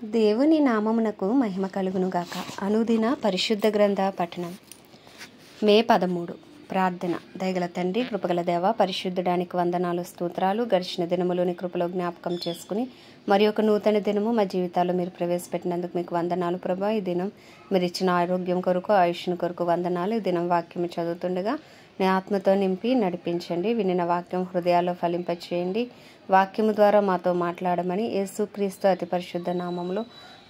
దేవుని నామమునకు మహిమ కలుగునుగాక. అనుదిన పరిశుద్ధ గ్రంథ పఠనం. మే 13. ప్రార్థన. దయగల తండ్రి, కృపగల దేవ, పరిశుద్ధుడానికి వందనాలు, స్తోత్రాలు. గడిచిన దినములోని కృపలో జ్ఞాపకం చేసుకుని మరి ఒక నూతన దినము మా జీవితాల్లో మీరు ప్రవేశపెట్టినందుకు మీకు వందనాలు ప్రభా. ఈ దినం మీరు ఇచ్చిన ఆరోగ్యం కొరకు, ఆయుష్ను కొరకు వందనాలు. ఈ దినం వాక్యం చదువుతుండగా నీ ఆత్మతో నింపి నడిపించండి. వినిన వాక్యం హృదయాల్లో ఫలింపచేయండి. వాక్యము ద్వారా మాతో మాట్లాడమని యేసుక్రీస్తు అతి పరిశుద్ధ నామములో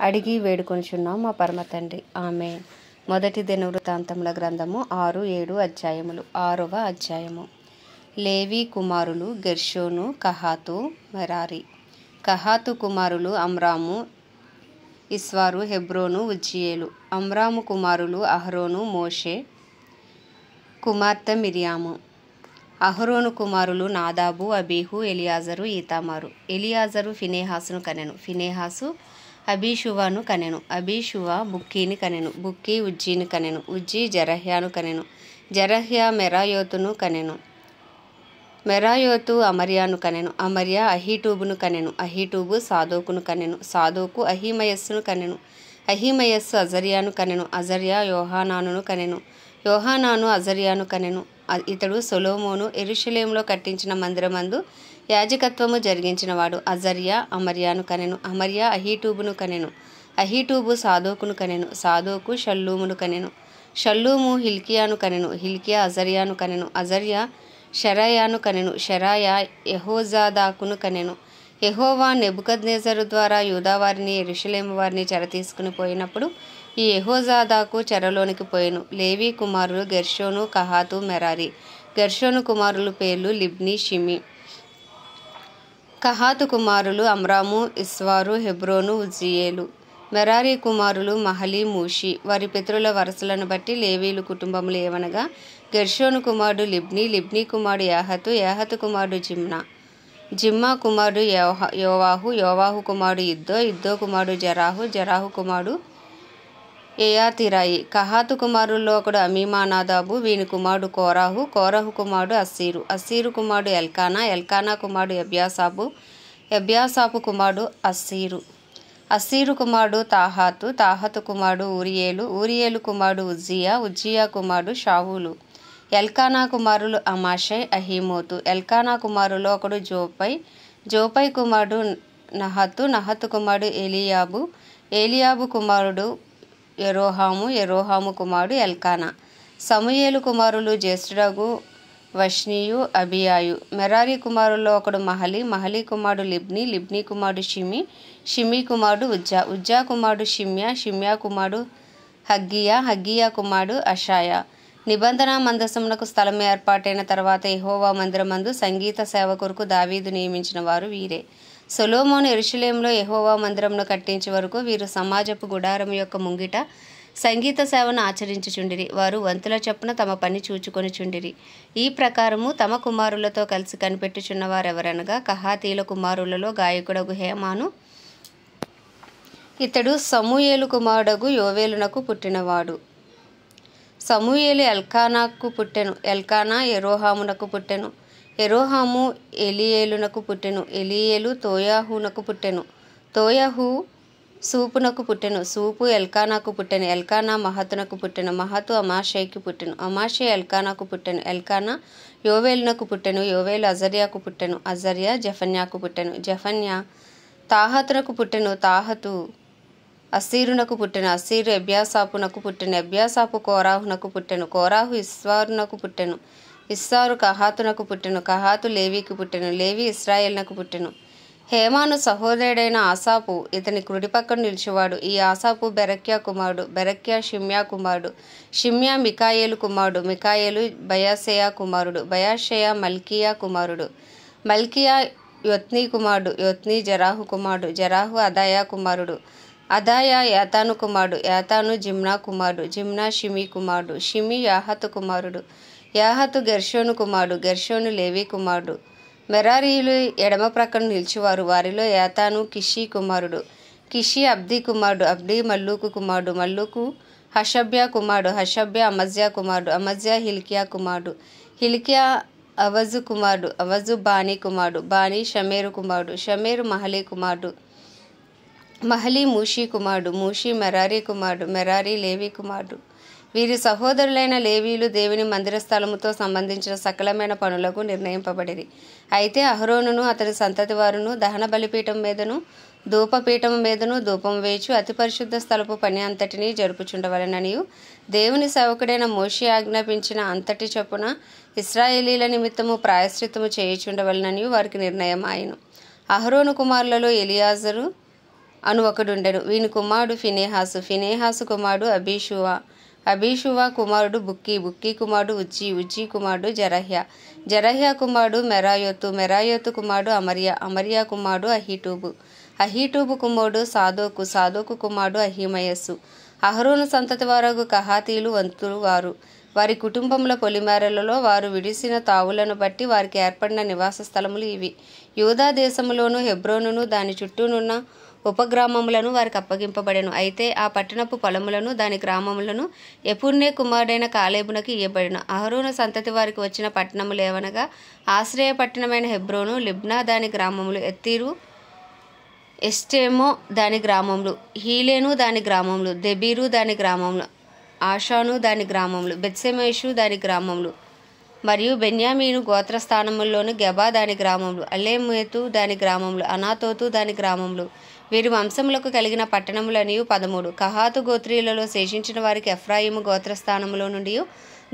అడిగి వేడుకొనుచున్నాం మా పరమ తండ్రి. ఆమేన్. మొదటి దినవృత్తాంతముల గ్రంథము 6-7 అధ్యాయములు. 6వ అధ్యాయము. లేవి కుమారులు గెర్షోను, కహాతు, మెరారి. కహాతు కుమారులు అమ్రాము, ఇస్వారు, హెబ్రోను, ఉజ్జియేలు. అమ్రాము కుమారులు అహరోను, మోషే కుమార్తె మిరియాము. అహరోను కుమారులు నాదాబు, అబీహు, ఎలియాజరు, ఈతామారు. ఎలియాజరు ఫినెహాసును కనెను. ఫినెహాసు అబీషువను కనెను. అబీషువ బుక్కీని కనెను. బుక్కీ ఉజ్జీని కనెను. ఉజ్జీ జరహ్యాను కనెను. జరహ్యా మెరాయోతును కనెను. మెరాయోతు అమర్యాను కనెను. అమర్యా అహీటూబును కనెను. అహీటూబు సాదోకును కనెను. సాదోకు అహీమయస్సును కనెను. అహీమయస్సు అజర్యాను కనెను. అజర్యా యోహానానును కనెను. యోహానాను అజర్యాను కనెను. ఇతడు సొలొమోను యెరూషలేములో కట్టించిన మందిరమందు యాజకత్వము జరిగించినవాడు. అజర్యా అమర్యాను కనెను. అమర్యా అహీటూబును కనెను. అహీటూబు సాదోకును కనెను. సాదోకు షల్లూమును కనెను. షల్లూము హిల్కియాను కనెను. హిల్కియా అజర్యాను కనెను. అజర్యా షెరాయాను కనెను. షెరాయా యెహోజాదాకును కనెను. యెహోవా నెబుకద్నెజరు ద్వారా యూదావారిని, యెరూషలేము వారిని చెర తీసుకుని పోయినప్పుడు ఈ యెహోజాదాకు చెరలోనికి పోయెను. లేవి కుమారులు గెర్షోను, కహాతు, మెరారి. గెర్షోను కుమారులు పేర్లు లిబ్ని, షిమి. కహాతు కుమారులు అమ్రాము, ఇస్వారు, హెబ్రోను, ఉజ్జియేలు. మెరారి కుమారులు మహలి, మూషి. వారి పితరుల వరుసలను బట్టి లేవీలు కుటుంబములు ఏవనగా గెర్షోను కుమారుడు లిబ్ని, లిబ్ని కుమారుడు యాహతు, యాహతు కుమారుడు జిమ్నా, జిమ్మా కుమారుడు యోవాహు, యోవాహు కుమారుడు ఇద్దో, ఇద్దో కుమారుడు జరాహు, జరాహు కుమారుడు ఏయాతిరాయి. కహాతు కుమారుల్లో ఒకడు అమీమానాదాబు, వీని కుమారుడు కోరాహు, కోరహు కుమారుడు అస్సీరు, అస్సీరు కుమారుడు ఎల్కానా, ఎల్కానా కుమారుడు ఎబ్యాసాపు, ఎబ్యాసాపు కుమారుడు అస్సీరు, అస్సీరు కుమారుడు తాహాతు, తాహతు కుమారుడు ఊరియేలు, ఊరియేలు కుమారుడు ఉజ్జియా, ఉజ్జియా కుమారుడు షావులు. ఎల్కానా కుమారులు అమాషై, అహీమోతు. ఎల్కానా కుమారులో ఒకడు జోపై, జోపై కుమారుడు నహతు, నహతు కుమారుడు ఏలియాబు, ఏలియాబు కుమారుడు యెరోహాము, యెరోహాము కుమారుడు ఎల్కానా. సమూయేలు కుమారులు జ్యేష్ఠుడగు వష్నీయు, అబియాయు. మెరారి కుమారుల్లో ఒకడు మహలి, మహలి కుమారుడు లిబ్ని, లిబ్ని కుమారుడు షిమి, షిమి కుమారుడు ఉజ్జా, ఉజ్జా కుమారుడు షిమ్యా, షిమ్యా కుమారుడు హగ్గియా, హగ్గియా కుమారుడు అషాయా. నిబంధన మందసమునకు స్థలం ఏర్పాటైన తర్వాత యెహోవా మందిరమందు సంగీత సేవ కొరకు దావీదు నియమించిన వారు వీరే. సొలొమోను యెరూషలేములో యెహోవా మందిరమును కట్టించే వరకు వీరు సమాజపు గుడారం యొక్క ముంగిట సంగీత సేవను ఆచరించుచుండిరి. వారు వంతుల చొప్పున తమ పని చూచుకొనిచుండిరి. ఈ ప్రకారము తమ కుమారులతో కలిసి కనిపెట్టుచున్న వారెవరనగా కహాతీల కుమారులలో గాయకుడగు హేమాను. ఇతడు సమూయేలు కుమారుడగు యోవేలునకు పుట్టినవాడు. సమూయేలు ఎల్కానాకు పుట్టెను. ఎల్కానా యెరోహామునకు పుట్టెను. యెరోహాము ఎలియేలునకు పుట్టెను. ఎలియేలు తోయాహునకు పుట్టెను. తోయాహు సూపునకు పుట్టెను. సూపు ఎల్కానాకు పుట్టెను. ఎల్కానా మహతునకు పుట్టెను. మహతు అమాషైకి పుట్టెను. అమాషై ఎల్కానాకు పుట్టెను. ఎల్కానా యోవేలునకు పుట్టెను. యోవేలు అజర్యాకు పుట్టెను. అజర్యా జఫన్యాకు పుట్టెను. జఫన్యా తాహతునకు పుట్టెను. తాహతు అస్సీరునకు పుట్టెను. అస్సీరు ఎబ్యాసాపునకు పుట్టెను. ఎబ్యాసాపు కోరాహునకు పుట్టెను. కోరాహు ఇస్వారునకు పుట్టెను. ఇస్సారు కహాతునకు పుట్టెను. కహాతు లేవీకి పుట్టెను. లేవి ఇశ్రాయేలునకు పుట్టెను. హేమాను సహోదరుడైన ఆసాపు ఇతని కుడి పక్కన నిలిచేవాడు. ఈ ఆసాపు బెరక్యా కుమారుడు. బెరక్యా షిమ్యా కుమారుడు. షిమ్యా మికాయేలు కుమారుడు. మికాయేలు బయాషెయా కుమారుడు. బయాషెయా మల్కియా కుమారుడు. మల్కియా యొత్నీ కుమారుడు. యొత్నీ జరాహు కుమారుడు. జరాహు అదాయా కుమారుడు. అదాయా యాతాను కుమారుడు. యాతాను జిమ్నా కుమారుడు. జిమ్నా షిమి కుమారుడు. షిమి యాహతు కుమారుడు. యాహతు గెర్షోను కుమారుడు. గెర్షోను లేవి కుమారుడు. మెరారీయులు ఎడమ ప్రక్కన నిలిచేవారు. వారిలో యాతాను కిషి కుమారుడు. కిషి అబ్ది కుమారుడు. అబ్ది మల్లూకు కుమారుడు. మల్లూకు హషబ్యా కుమారుడు. హషబ్యా అమజ్యా కుమారుడు. అమజ్యా హిల్కియా కుమారుడు. హిల్కియా అవజు కుమారుడు. అవజు బానీ కుమారుడు. బానీ షమేరు కుమారుడు. షమేరు మహలి కుమారుడు. మహలి మూషి కుమారుడు, మూషి మెరారి కుమారుడు, మెరారి లేవి కుమారుడు. వీరి సహోదరులైన లేవీలు దేవుని మందిర స్థలముతో సంబంధించిన సకలమైన పనులకు నిర్ణయింపబడిరి. అయితే అహరోనును అతని సంతతి వారును దహన బలిపీఠం మీదను ధూపపీఠం మీదను ధూపం వేయచు అతి పరిశుద్ధ స్థలపు పని అంతటినీ జరుపుచుండవలెననియు దేవుని సేవకుడైన మోషే ఆజ్ఞాపించిన అంతటి చొప్పున ఇశ్రాయేలీల నిమిత్తము ప్రాయశ్చిత్తము చేయుచుండవలెననియు వారికి నిర్ణయం ఆయను. అహరోను కుమారులలో ఎలియాజరు అను ఒకడుండెను. వీని కుమారుడు ఫినెహాసు, ఫినెహాసు కుమారుడు అబీషువ, అబీషువ కుమారుడు బుక్కి, బుక్కి కుమారుడు ఉజ్జీ, ఉజ్జీ కుమారుడు జరహ్య, జరహ్య కుమారుడు మెరాయోతు, మెరాయోతు కుమారుడు అమర్య, అమర్య కుమారుడు అహీటూబు, అహీటూబు కుమారుడు సాదోకు, సాదోకు కుమారుడు అహిమయస్సు. అహరోను సంతతి వారగు కహాతీలు వంతులు వారు. వారి కుటుంబముల పొలిమేరలలో వారు విడిసిన తావులను బట్టి వారికి ఏర్పడిన నివాస స్థలములు ఇవి. యూదా దేశములోను హెబ్రోనును దాని చుట్టూనున్న ఉపగ్రామములను వారికి అప్పగింపబడెను. అయితే ఆ పట్టణపు పొలములను దాని గ్రామములను యెఫున్నె కుమారుడైన కాలేబునకు ఇయ్యబడెను. అహరోను సంతతి వారికి వచ్చిన పట్టణములు ఏవనగా ఆశ్రయ పట్టణమైన హెబ్రోను, లిబ్నా దాని గ్రామములు, ఎత్తీరు, ఎస్టేమో దాని గ్రామములు, హీలేను దాని గ్రామములు, దెబీరు దాని గ్రామములు, ఆషాను దాని గ్రామములు, బెత్సెమేషు దాని గ్రామములు, మరియు బెన్యామీను గోత్రస్థానముల్లోని గెబా దాని గ్రామములు, అలేమేతు దాని గ్రామములు, అనాతోతు దాని గ్రామములు. వీరి వంశములకు కలిగిన పట్టణములనియు 13. కహాతు గోత్రీయులలో శేషించిన వారికి ఎఫ్రాయిము గోత్రస్థానములో నుండి,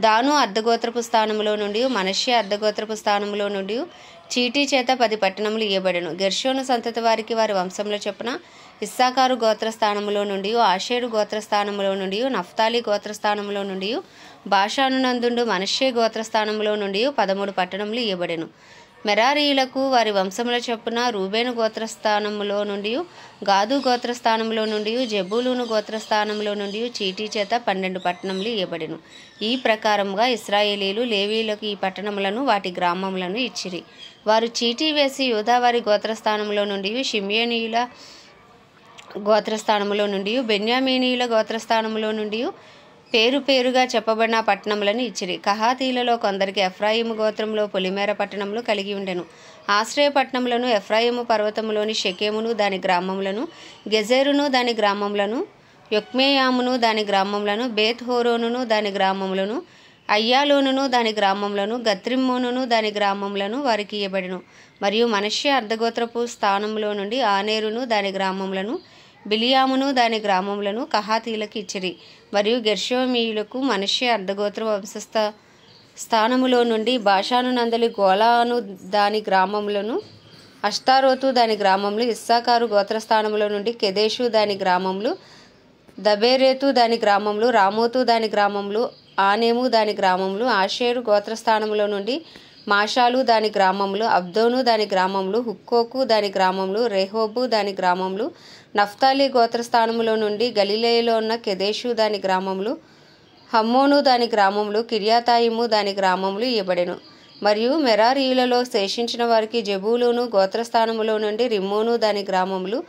దాను అర్ధగోత్రపు స్థానములో నుండి, మనష్య అర్ధగోత్రపు స్థానములో నుండి చీటీ చేత 10 పట్టణములు ఇవ్వబడెను. గెర్షోను సంతతి వారికి వారి వంశముల చొప్పున ఇస్సాకారు గోత్రస్థానములో నుండి, ఆషేరు గోత్రస్థానములో నుండి, నఫ్తాలి గోత్రస్థానములో నుండి, బాషాను నందుండు మనష్షే గోత్రస్థానములో నుండి 13 పట్టణములు ఇవ్వబడెను. మెరారీయులకు వారి వంశముల చొప్పున రూబేను గోత్రస్థానములో నుండి, గాదు గోత్రస్థానములో నుండి, జెబూలూను గోత్రస్థానములో నుండి చీటీ చేత 12 పట్టణములు ఇవ్వబడెను. ఈ ప్రకారముగా ఇశ్రాయేలీలు లేవీయులకు ఈ పట్టణములను వాటి గ్రామములను ఇచ్చిరి. వారు చీటీ వేసి యూదావారి గోత్రస్థానములో నుండి, షిమ్యోనీయుల గోత్రస్థానములో నుండి, బెన్యామీనీయుల గోత్రస్థానములో నుండి పేరు పేరుగా చెప్పబడిన పట్టణములను ఇచ్చిరి. కహాతీలలో కొందరికి ఎఫ్రాయిము గోత్రంలో పొలిమేర పట్టణములు కలిగి ఉండెను. ఆశ్రయ పట్టణములను ఎఫ్రాయిము పర్వతములోని షెకెమును దాని గ్రామములను, గెజెరును దాని గ్రామములను, యొక్మేయామును దాని గ్రామములను, బేత్ హోరోనును దాని గ్రామములను, అయ్యాలోనును దాని గ్రామములను, గత్రిమ్మోనును దాని గ్రామములను వారికి ఇయ్యబడెను. మరియు మనష్య అర్ధగోత్రపు స్థానములో నుండి ఆనేరును దాని గ్రామములను, బిలియామును దాని గ్రామములను కహాతీలకు ఇచ్చిరి. మరియు గెర్షోమీయులకు మనష్య అర్ధగోత్ర వంశస్థ స్థానములో నుండి బాషాను నందలి గోలాను దాని గ్రామములను, అష్తారోతు దాని గ్రామములు, ఇస్సాకారు గోత్రస్థానములో నుండి కెదేషు దాని గ్రామములు, దబేరేతు దాని గ్రామములు, రామోతు దాని గ్రామములు, ఆనేము దాని గ్రామములు, ఆషేరు గోత్రస్థానములో నుండి మాషాలు దాని గ్రామములు, అబ్దోను దాని గ్రామములు, హుక్కోకు దాని గ్రామములు, రెహోబు దాని గ్రామములు, నఫ్తాలి గోత్రస్థానములో నుండి గలిలయలో ఉన్న కెదేషు దాని గ్రామములు, హమ్మోను దాని గ్రామములు, కిర్యాతాయిము దాని గ్రామములు ఇవ్వబడెను. మరియు మెరారీయులలో శేషించిన వారికి జెబూలూను గోత్రస్థానములో నుండి రిమ్మోను దాని గ్రామములు,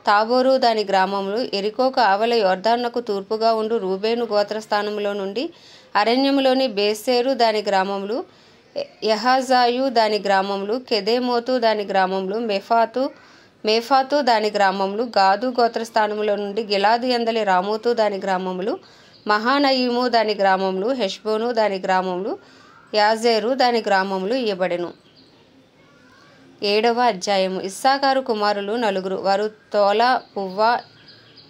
తాబోరు దాని గ్రామములు, ఎరికోకు ఆవల యోర్దానుకు తూర్పుగా ఉండు రూబేను గోత్రస్థానములో నుండి అరణ్యములోని బేసేరు దాని గ్రామములు, యహాజాయు దాని గ్రామములు, కెదేమోతు దాని గ్రామములు, మేఫాతు దాని గ్రామములు, గాదు గోత్రస్థానములో నుండి గిలాదు యందలి రామోతు దాని గ్రామములు, మహానయీము దాని గ్రామములు, హెష్బోను దాని గ్రామములు, యాజేరు దాని గ్రామములు ఇయ్యబడెను. 7వ అధ్యాయము. ఇస్సాకారు కుమారులు 4. వారు తోలా, పువ్వా,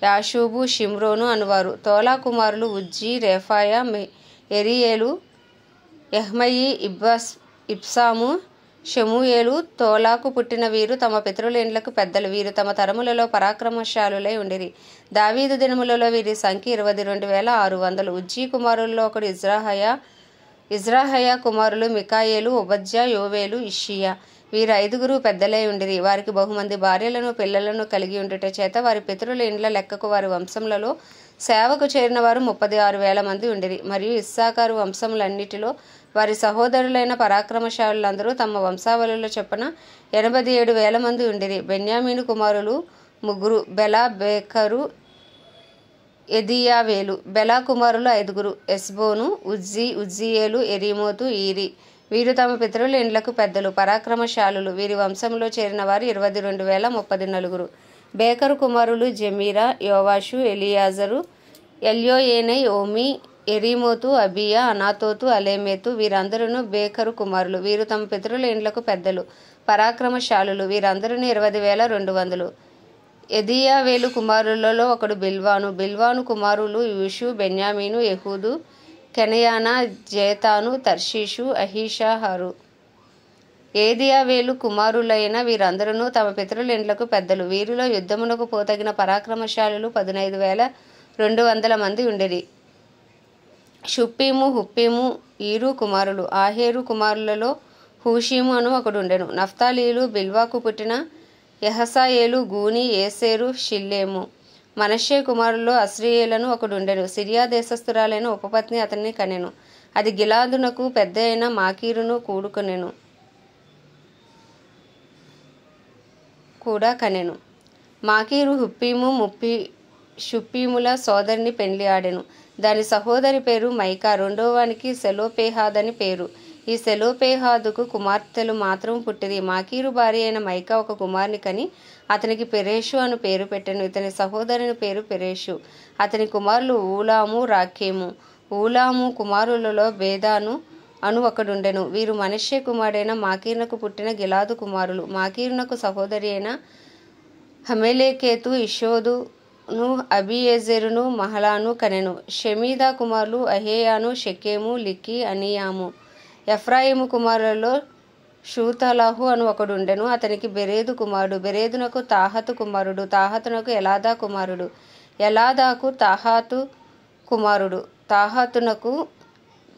యాషూబు, షిమ్రోను అనువారు. తోలా కుమారులు ఉజ్జీ, రేఫాయ, ఎరియేలు, యహ్మయి, ఇబ్సాము, షెమూయేలు. తోలాకు పుట్టిన వీరు తమ పితరుల ఇండ్లకు పెద్దలు. వీరు తమ తరములలో పరాక్రమశాలులై ఉండిరి. దావీదు దినములలో వీరి సంఖ్య 22,600. ఉజ్జీ కుమారులలో ఒకడు ఇజ్రాహయ కుమారులు మికాయేలు, ఒబద్యా, యోవేలు, ఇష్షియా. వీరు 5 పెద్దలై ఉండిరి. వారికి బహుమంది భార్యలను పిల్లలను కలిగి ఉండుట చేత వారి పితరుల ఇండ్ల లెక్కకు వారి వంశములలో సేవకు చేరిన వారు 36,000 మంది ఉండిరి. మరియు ఇస్సాకారు వంశములన్నిటిలో వారి సహోదరులైన పరాక్రమశాలులందరూ తమ వంశావళుల చొప్పున 87,000 మంది ఉండిరి. బెన్యామీను కుమారులు 3, బెలా, బేకరు, ఎదియావేలు. బెలా కుమారులు 5, ఎస్బోను, ఉజ్జీయేలు, ఎరీమోతు, ఈరి. వీరు తమ పితరుల ఇండ్లకు పెద్దలు, పరాక్రమశాలులు. వీరి వంశంలో చేరిన వారు 22,034. బేకరు కుమారులు జమీరా, యోవాషు, ఎలియాజరు, ఎల్యోయేనై, ఓమి, ఎరీమోతు, అబియా, అనాతోతు, అలేమేతు. వీరందరూ బేకరు కుమారులు. వీరు తమ పితరుల ఇండ్లకు పెద్దలు, పరాక్రమశాలులు. వీరందరూ 20,200. ఎదియావేలు కుమారులలో ఒకడు బిల్వాను. బిల్వాను కుమారులు యూషు, బెన్యామీను, యెహూదు, కెనయానా, జేతాను, తర్షీషు, అహీషాహరు. ఏదియావేలు కుమారులైన వీరందరూ తమ పితరుల ఇండ్లకు పెద్దలు. వీరిలో యుద్ధమునకు పోతగిన పరాక్రమశాలులు 15,200 మంది ఉండిరి. షుప్పీము, హుప్పీము ఈరు కుమారులు. ఆహేరు కుమారులలో హూషీము అను ఒకడుండెను. నఫ్తాలీలు బిల్వాకు పుట్టిన యహసాయేలు, గూని, ఏసేరు, షిల్లేము. మనష్షే కుమారుల్లో అస్రియేలను ఒకడుండెను. సిరియా దేశస్థురాలైన ఉపపత్ని అతన్ని కనెను. అది గిలాదునకు పెద్ద అయిన మాకీరును కూడా కనెను. మాకీరు హుప్పీము, షుప్పీముల సోదరిని పెండ్లి ఆడెను. దాని సహోదరి పేరు మైకా. రెండోవానికి సెలోపేహాదని పేరు. ఈ సెలోపేహాదుకు కుమార్తెలు మాత్రం పుట్టిరి. మాకీరు భార్య అయిన మైకా ఒక కుమారుని కని అతనికి పెరేషు అను పేరు పెట్టెను. ఇతని సహోదరుని పేరు పెరేషు. అతని కుమారులు ఊలాము, రాకేము. ఊలాము కుమారులలో బేదాను అను ఒకడుండెను. వీరు మనష్షే కుమారుడైన మాకీరునకు పుట్టిన గిలాదు కుమారులు. మాకీరునకు సహోదరి అయిన హమెలేకేతు, ఇషోదును, అబియేజెరును, మహలాను కనెను. షెమీదా కుమారులు అహేయాను, షెకెము, లికి, అనియాము. ఎఫ్రాయిము కుమారులలో షూతలాహు అను ఒకడుండెను. అతనికి బెరేదు కుమారుడు. బెరేదునకు తాహతు కుమారుడు. తాహతునకు ఎలాదా కుమారుడు. ఎలాదాకు తాహాతు కుమారుడు. తాహాతునకు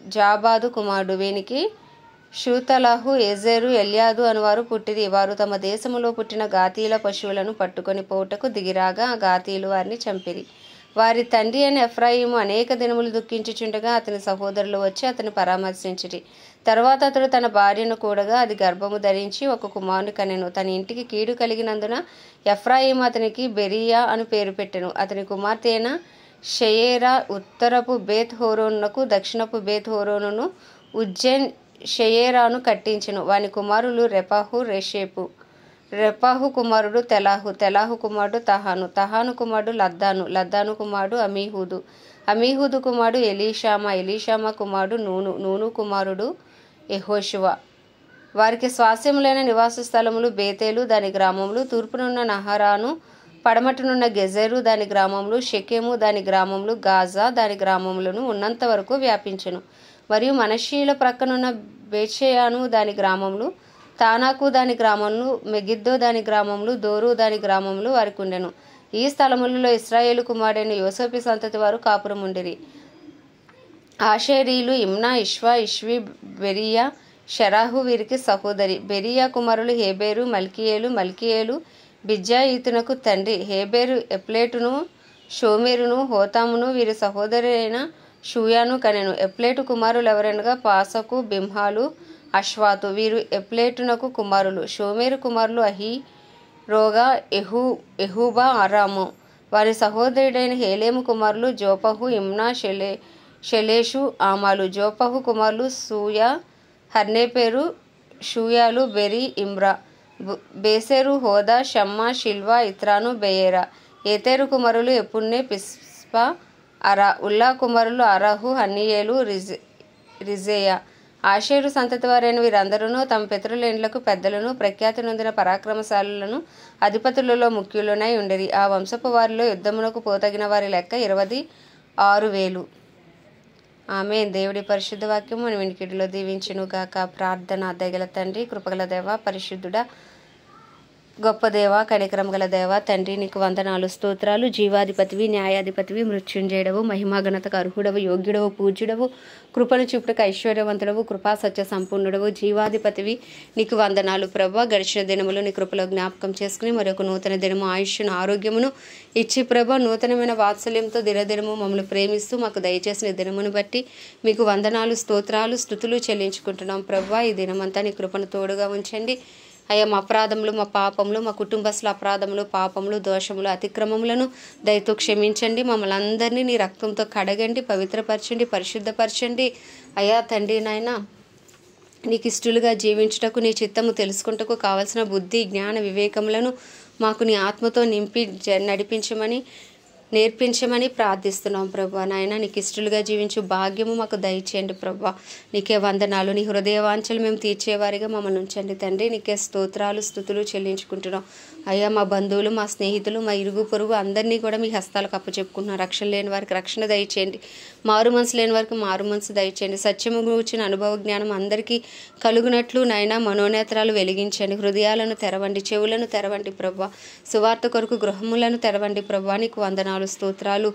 జాబాదు కుమారుడు. వీనికి షూతలాహు, ఎజెరు, ఎల్యాదు అనువారు పుట్టిరి. వారు తమ దేశములో పుట్టిన గాతీల పశువులను పట్టుకొని పోవుటకు దిగిరాగా ఆ గాతీలు వారిని చంపిరి. వారి తండ్రి అయిన ఎఫ్రాయిము అనేక దినములు దుఃఖించుచుండగా అతని సహోదరులు వచ్చి అతని పరామర్శించిరి. తరువాత అతడు తన భార్యను కూడగా అది గర్భము ధరించి ఒక కుమారుని కనెను. తన ఇంటికి కీడు కలిగినందున ఎఫ్రాయిము అతనికి బెరియా అని పేరు పెట్టెను. అతని కుమార్తె అయిన షెయేరా ఉత్తరపు బేత్ హోరోనునకు దక్షిణపు బేత్ హోరోనును ఉజ్జైన్ షెయేరాను కట్టించెను. వాని కుమారులు రెపాహు, రెషేపు. రెపాహు కుమారుడు తెలాహు. తెలాహు కుమారుడు తహాను. తహాను కుమారుడు లద్దాను. లద్దాను కుమారుడు అమీహూదు. అమీహూదు కుమారుడు ఎలీషామా. ఎలీషామా కుమారుడు నూను. నూను కుమారుడు యెహోషువ. వారికి స్వాస్యములైన నివాస స్థలములు బేతేలు దాని గ్రామములు, తూర్పునున్న నహరాను, పడమటనున్న గెజెరు దాని గ్రామములు, షెకెము దాని గ్రామములు, గాజా దాని గ్రామములను ఉన్నంత వరకు వ్యాపించెను. మరియు మనష్షీయుల ప్రక్కనున్న బేత్షెయాను దాని గ్రామములు, తానాకు దాని గ్రామములు, మెగిద్దో దాని గ్రామములు, దోరు దాని గ్రామములు వారికి ఉండెను. ఈ స్థలములలో ఇశ్రాయేలు కుమారుడైన యోసేపు సంతతి వారు కాపురం ఉండిరి. ఆషేరీలు ఇమ్నా, ఇష్వా, ఇష్వి, బెరియా, షెరాహు వీరికి సహోదరి. బెరియా కుమారులు హేబేరు, మల్కీయేలు. మల్కీయేలు బిజ్జాయితునకు తండ్రి. హేబేరు ఎప్లేటును, షోమేరును, హోతామును వీరి సహోదరి అయిన షూయాను కనెను. ఎప్లేటు కుమారులు ఎవరనగా పాసకు, బింహాలు, అశ్వాతు. వీరు ఎప్లేటునకు కుమారులు. షోమేరు కుమారులు అహీ, రోగా, ఎహూబా, అరాము. వారి సహోదరుడైన హేలేము కుమారులు జోపహు, ఇమ్నా, షెలేషు, ఆమాలు. జోపహు కుమారులు సూయా, హర్నేపేరు, షూయాలు, బెరి, ఇమ్రా, బేసెరు, హోదా, షమ్మా, షిల్వా, ఇత్రాను, బెయేరా. ఏతేరు కుమారులు ఎపున్నే, పిస్పా, అరా. ఉల్లా కుమారులు అరాహు, హన్నీయేలు, రిజేయా. ఆషేరు సంతతి వారైన వీరందరూ తమ పితరుల ఇండ్లకు పెద్దలను, ప్రఖ్యాతి నొందిన పరాక్రమశాలులను, అధిపతులలో ముఖ్యులనై ఉండిరి. ఆ వంశపు వారిలో యుద్ధమునకు పోతగిన వారి లెక్క 26,000. ఆమేన్. దేవుడి పరిశుద్ధ వాక్యము మన వినికిడిలో దీవించును గాక. ప్రార్థన. దయగల తండ్రి, కృపగల దేవ, పరిశుద్ధుడా, గొప్ప దేవ, కనికరం గల దేవ, తండ్రి నీకు వందనాలు, స్తోత్రాలు. జీవాధిపతివి, న్యాయాధిపతివి, మృత్యుంజయుడవు, మహిమాగణతకు అర్హుడవు, యోగ్యుడవు, పూజ్యుడవు, కృపను చూపుటకు ఐశ్వర్యవంతుడవు, కృపా సత్య సంపూర్ణుడవు, జీవాధిపతివి నీకు వందనాలు ప్రభా. గడిచిన దినములు నీ కృపలో జ్ఞాపకం చేసుకుని మరొక నూతన దినము ఆయుష్ను, ఆరోగ్యమును ఇచ్చి ప్రభా, నూతనమైన వాత్సల్యంతో దినదినము మమ్మల్ని ప్రేమిస్తూ మాకు దయచేసిన దినమును బట్టి మీకు వందనాలు, స్తోత్రాలు, స్తుతులు చెల్లించుకుంటున్నాం ప్రభా. ఈ దినమంతా నీ కృపను తోడుగా ఉంచండి అయ్యా. మా అపరాధములు, మా పాపములు, మా కుటుంబస్తుల అపరాధములు, పాపములు, దోషములు, అతిక్రమములను దయతో క్షమించండి. మమ్మల్ని అందరినీ నీ రక్తంతో కడగండి, పవిత్రపరచండి, పరిశుద్ధపరచండి అయ్యా. తండ్రి నాయన నీకు ఇష్టలుగా జీవించుటకు, నీ చిత్తము తెలుసుకుంటకు కావలసిన బుద్ధి, జ్ఞాన, వివేకములను మాకు నీ ఆత్మతో నింపి నడిపించమని నేర్పించమని ప్రార్థిస్తున్నాం ప్రభా. నాయన నీకు ఇష్టలుగా జీవించు భాగ్యము మాకు దయచేయండి ప్రభా. నీకే వందనాలు. నీ హృదయ వాంఛలు మేము తీర్చేవారిగా మమ్మల్ని ఉంచండి తండ్రి. నీకే స్తోత్రాలు స్తుతులు చెల్లించుకుంటున్నాం అయ్యా. మా బంధువులు, మా స్నేహితులు, మా ఇరుగు పొరుగు అందరినీ కూడా మీ హస్తాలకు అప్పచెప్పుకుంటున్నాం. రక్షణ లేని వారికి రక్షణ దయచేయండి, మారు మనసు లేని వారికి మారు మనసు దయచేయండి. సత్యము గురించిన అనుభవ జ్ఞానం అందరికీ కలుగునట్లు నాయన మనోనేత్రాలు వెలిగించండి. హృదయాలను తెరవండి, చెవులను తెరవండి ప్రభా. సువార్త కొరకు గృహములను తెరవండి ప్రభా. నీకు వందనాలు స్తోత్రాలు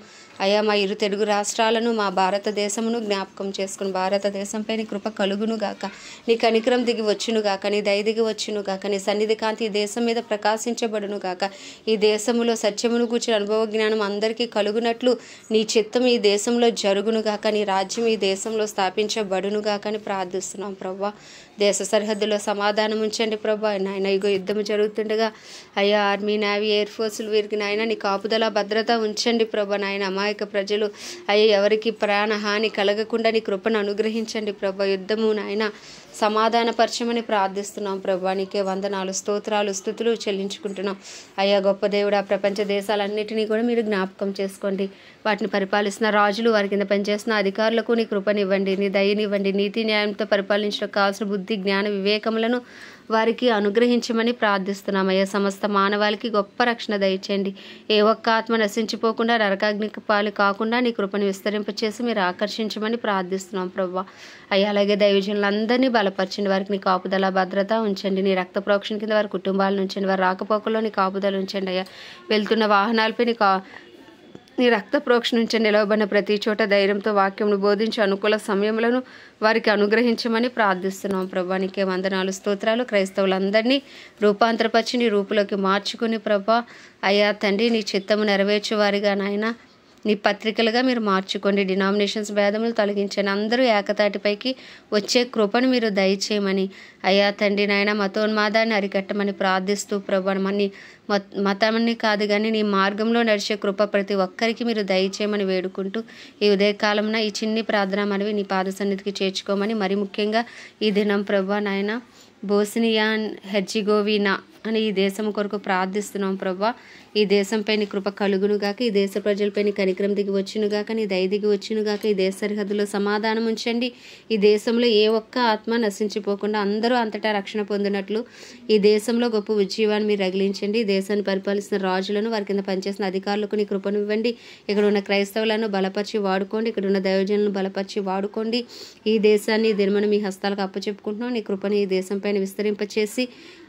అయ్యా. మా ఇరు తెలుగు రాష్ట్రాలను, మా భారతదేశమును జ్ఞాపకం చేసుకుని భారతదేశంపై నీ కృప కలుగును గాక, నీ కనికరం దిగి వచ్చును గాక, నీ దయ దిగి వచ్చును గాక, నీ సన్నిధి కాంతి ఈ దేశం మీద ప్రకాశించబడును గాక. ఈ దేశంలో సత్యమును కూర్చిన అనుభవ జ్ఞానం అందరికీ కలుగునట్లు నీ చిత్తం ఈ దేశంలో జరుగును గాక, నీ రాజ్యం ఈ దేశంలో స్థాపించబడును గాక అని ప్రార్థిస్తున్నాం ప్రభా. దేశ సరిహద్దులో సమాధానం ఉంచండి ప్రభా. నాయన ఇగో యుద్ధము జరుగుతుండగా అయ్యా ఆర్మీ, నేవీ, ఎయిర్ ఫోర్సులు వీరికి నాయన నీ కాపుదల భద్రత ఉంచండి ప్రభా. నాయన అమాయక ప్రజలు అయ్యా ఎవరికి ప్రాణహాని కలగకుండా నీ కృపను అనుగ్రహించండి ప్రభా. యుద్ధము నాయన సమాధానపరచమని ప్రార్థిస్తున్నాం ప్రభా. నీకే వందనాలు స్తోత్రాలు స్తుతులు చెల్లించుకుంటున్నాం అయ్యా. గొప్ప దేవుడా, ప్రపంచ దేశాలన్నిటినీ కూడా మీరు జ్ఞాపకం చేసుకోండి. వాటిని పరిపాలిస్తున్న రాజులు, వారి కింద పనిచేస్తున్న అధికారులకు నీ కృపనివ్వండి, నీ దయనివ్వండి. నీతి న్యాయంతో పరిపాలించడం కావాల్సిన బుద్ధి, జ్ఞాన, వివేకములను వారికి అనుగ్రహించమని ప్రార్థిస్తున్నామయ్యా. సమస్త మానవాళికి గొప్ప రక్షణ దయచేయండి. ఏ ఒక్క ఆత్మ నశించిపోకుండా నరకాగ్నికి పాలు కాకుండా నీ కృపను విస్తరింపచేసి మీరు ఆకర్షించమని ప్రార్థిస్తున్నాం ప్రభా. అయ్యా అలాగే దైవజనులందరినీ బలపరచండి. వారికి నీ కాపుదల భద్రత ఉంచండి. నీ రక్త ప్రోక్షణ కింద వారి కుటుంబాలను ఉంచండి. వారి రాకపోకల్లో నీ కాపుదల ఉంచండి అయ్యా. వెళ్తున్న వాహనాలపై నీ రక్త ప్రోక్షణ నుంచి నిలవబడిన ప్రతి చోట ధైర్యంతో వాక్యమును బోధించి అనుకూల సమయములను వారికి అనుగ్రహించమని ప్రార్థిస్తున్నాం ప్రభా. నీకే వందనాలు స్తోత్రాలు. క్రైస్తవులందరినీ రూపాంతరపరిచి నీ రూపులోకి మార్చుకుని ప్రభా అయ్యా తండ్రి నీ చిత్తము నెరవేర్చేవారిగా నాయన నీ పత్రికలుగా మీరు మార్చుకోండి. డినామినేషన్స్ భేదములు తొలగించండి. అందరూ ఏకతాటిపైకి వచ్చే కృపను మీరు దయచేయమని అయ్యా తండ్రి నాయన మతోన్మాదాన్ని అరికట్టమని ప్రార్థిస్తూ ప్రభా. మతాన్ని కాదు కానీ నీ మార్గంలో నడిచే కృప ప్రతి ఒక్కరికి మీరు దయచేయమని వేడుకుంటూ ఈ ఉదయకాలంలో ఈ చిన్ని ప్రార్థన మనవి నీ పాద సన్నిధికి చేర్చుకోమని, మరి ముఖ్యంగా ఈ దినం ప్రభా నాయన బోస్నియా హెర్జిగోవినా అని ఈ దేశం కొరకు ప్రార్థిస్తున్నాం ప్రభా. ఈ దేశంపై నీ కృప కలుగునుగాక, ఈ దేశ ప్రజలపై నీ కనికరం దిగి వచ్చునుగాక, నీ దయ దిగి వచ్చునుగాక. ఈ దేశ సరిహద్దులో సమాధానం ఉంచండి. ఈ దేశంలో ఏ ఒక్క ఆత్మ నశించిపోకుండా అందరూ అంతటా రక్షణ పొందినట్లు ఈ దేశంలో గొప్ప ఉజ్జీవాన్ని మీరు రగిలించండి. ఈ దేశాన్ని పరిపాలిస్తున్న రాజులను, వారి కింద పనిచేసిన అధికారులకు నీ కృపను ఇవ్వండి. ఇక్కడ ఉన్న క్రైస్తవులను బలపరిచి వాడుకోండి. ఇక్కడ ఉన్న దైవజనులను బలపరిచి వాడుకోండి. ఈ దేశాన్ని ఈ దినమును మీ హస్తాలకు అప్పచెప్పుకుంటున్నాం. నీ కృపను ఈ దేశంపైన విస్తరింపచేసి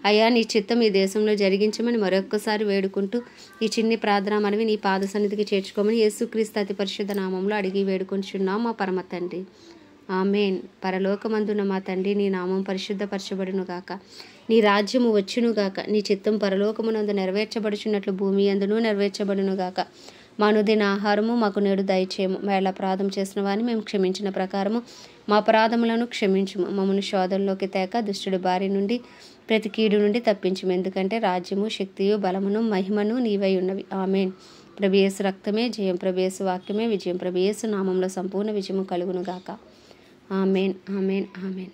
అయ్యా నీ చిత్తం ఈ దేశంలో జరిగించమని మరొక్కసారి వేడుకుంటూ ఈ చిన్ని ప్రార్థన మనవి నీ పాద సన్నిధికి చేర్చుకోమని యేసుక్రీస్తు అతి పరిశుద్ధ నామంలో అడిగి వేడుకొంచున్నాం మా పరమ తండ్రి, ఆమేన్. పరలోకమందున మా తండ్రి నీ నామం పరిశుద్ధపరచబడును గాక, నీ రాజ్యము వచ్చును గాక, నీ చిత్తం పరలోకమునందు నెరవేర్చబడుచున్నట్లు భూమి యందును నెరవేర్చబడును గాక. మా అనుదిన ఆహారము మాకు నేడు దయచేయము. మేళ అపరాధం చేసిన వారిని మేము క్షమించిన ప్రకారము మా అపరాధములను క్షమించుము. మమ్మల్ని శోధనలోకి తేక దుష్టుడి బారి నుండి ప్రతి కీడు నుండి తప్పించుము. ఎందుకంటే రాజ్యము, శక్తియు, బలమును, మహిమను నీవై ఉన్నవి. ఆమేన్. ప్రభు యేసు రక్తమే జయం, ప్రభు యేసు వాక్యమే విజయం, ప్రభు యేసు నామంలో సంపూర్ణ విజయము కలుగును గాక. ఆమేన్, ఆమేన్, ఆమేన్.